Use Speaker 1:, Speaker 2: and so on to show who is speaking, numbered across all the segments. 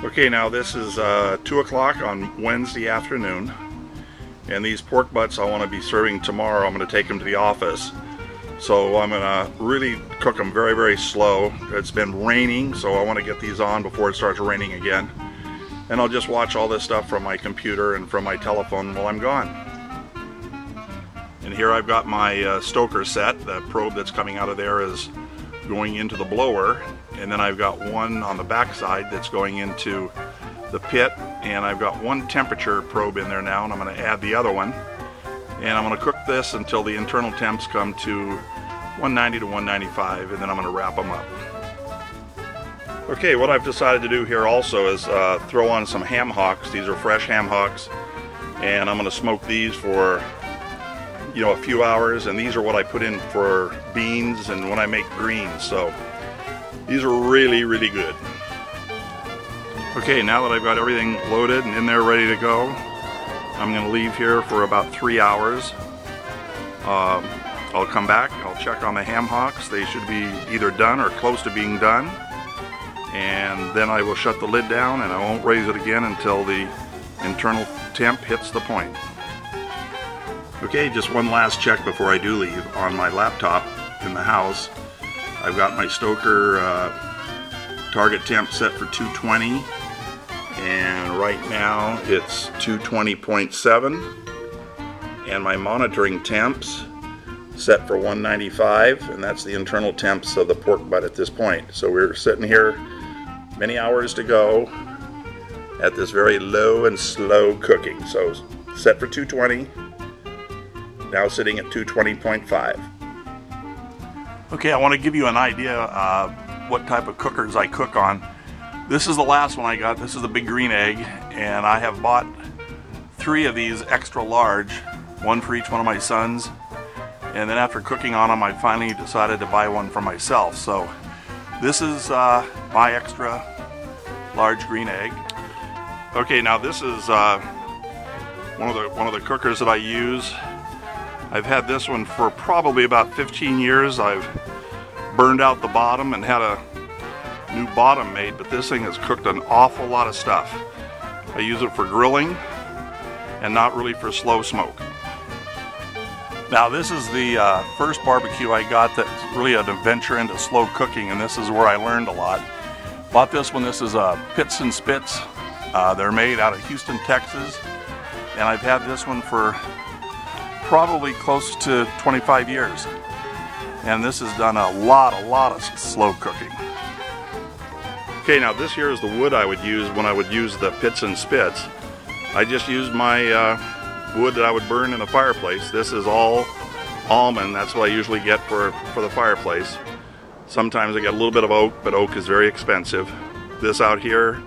Speaker 1: Okay, now this is 2 o'clock on Wednesday afternoon, and these pork butts I want to be serving tomorrow. I'm going to take them to the office, so I'm going to really cook them very, very slow. It's been raining, so I want to get these on before it starts raining again, and I'll just watch all this stuff from my computer and from my telephone while I'm gone. And here I've got my stoker set. The probe that's coming out of there is going into the blower, and then I've got one on the back side that's going into the pit, and I've got one temperature probe in there now, and I'm going to add the other one, and I'm going to cook this until the internal temps come to 190 to 195, and then I'm going to wrap them up. Okay, what I've decided to do here also is throw on some ham hocks. These are fresh ham hocks, and I'm going to smoke these for a few hours, and these are what I put in for beans and when I make greens, so these are really, really good. Okay, now that I've got everything loaded and in there ready to go, I'm going to leave here for about 3 hours. I'll come back, I'll check on the ham hocks. They should be either done or close to being done, and then I will shut the lid down and I won't raise it again until the internal temp hits the point. Okay, just one last check before I do leave. On my laptop in the house, I've got my stoker target temp set for 220, and right now it's 220.7, and my monitoring temps set for 195, and that's the internal temps of the pork butt at this point. So we're sitting here many hours to go at this very low and slow cooking. So set for 220. Now sitting at 220.5. Okay, I want to give you an idea of what type of cookers I cook on. This is the last one I got. This is the big green egg, and I have bought 3 of these extra large, one for each one of my sons, and then after cooking on them I finally decided to buy one for myself. So this is my extra large green egg. Okay, now this is one of the cookers that I use. I've had this one for probably about 15 years. I've burned out the bottom and had a new bottom made, but this thing has cooked an awful lot of stuff. I use it for grilling and not really for slow smoke. Now this is the first barbecue I got that's really an adventure into slow cooking, and this is where I learned a lot. Bought this one. This is a Pits and Spits. They're made out of Houston, Texas, and I've had this one for probably close to 25 years, and this has done a lot of slow cooking. Okay, now this here is the wood I would use when I would use the Pits and Spits. I just used my wood that I would burn in the fireplace. This is all almond. That's what I usually get for the fireplace. Sometimes I get a little bit of oak, but oak is very expensive. This out here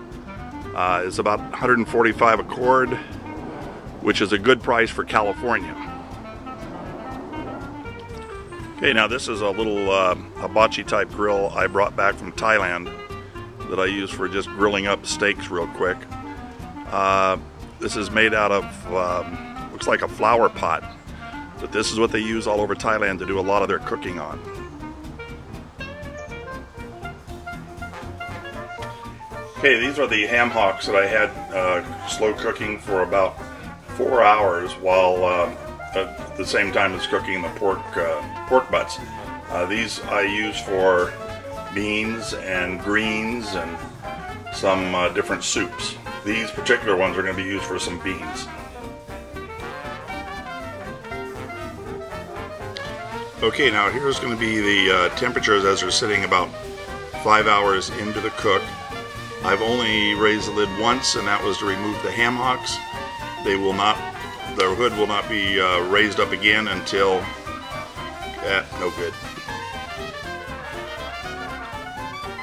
Speaker 1: is about $145 a cord, which is a good price for California. Okay, now this is a little hibachi type grill I brought back from Thailand that I use for just grilling up steaks real quick. This is made out of, looks like a flower pot, but this is what they use all over Thailand to do a lot of their cooking on. Okay, these are the ham hocks that I had slow cooking for about 4 hours while at the same time as cooking the pork butts. These I use for beans and greens and some different soups. These particular ones are going to be used for some beans. Okay, now here's going to be the temperatures as they're sitting about 5 hours into the cook. I've only raised the lid once, and that was to remove the ham hocks. The hood will not be raised up again until, no good.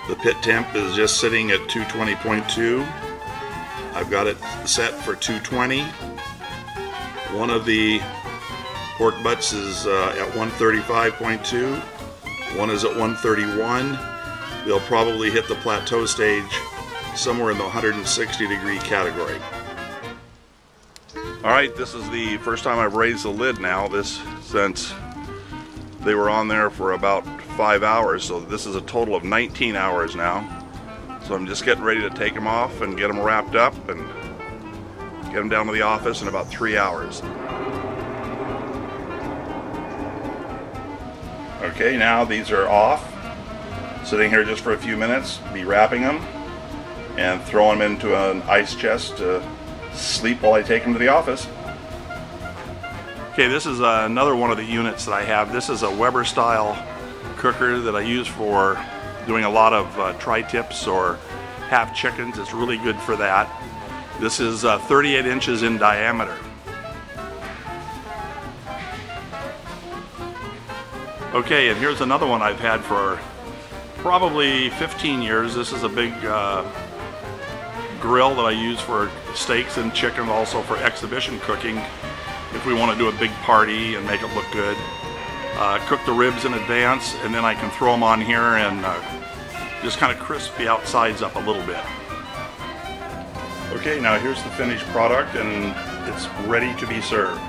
Speaker 1: The pit temp is just sitting at 220.2. I've got it set for 220. One of the pork butts is at 135.2. One is at 131. They'll probably hit the plateau stage somewhere in the 160 degree category. Alright, this is the first time I've raised the lid now, since they were on there for about 5 hours, so this is a total of 19 hours now. So I'm just getting ready to take them off and get them wrapped up and get them down to the office in about 3 hours. Okay, now these are off. Sitting here just for a few minutes, be wrapping them and throwing them into an ice chest to sleep while I take them to the office. Okay, this is another one of the units that I have. This is a Weber style cooker that I use for doing a lot of tri-tips or half chickens. It's really good for that. This is 38 inches in diameter. Okay, and here's another one I've had for probably 15 years. This is a big grill that I use for steaks and chicken, also for exhibition cooking if we want to do a big party and make it look good. Cook the ribs in advance, and then I can throw them on here and just kind of crisp the outsides up a little bit. Okay, now here's the finished product, and it's ready to be served.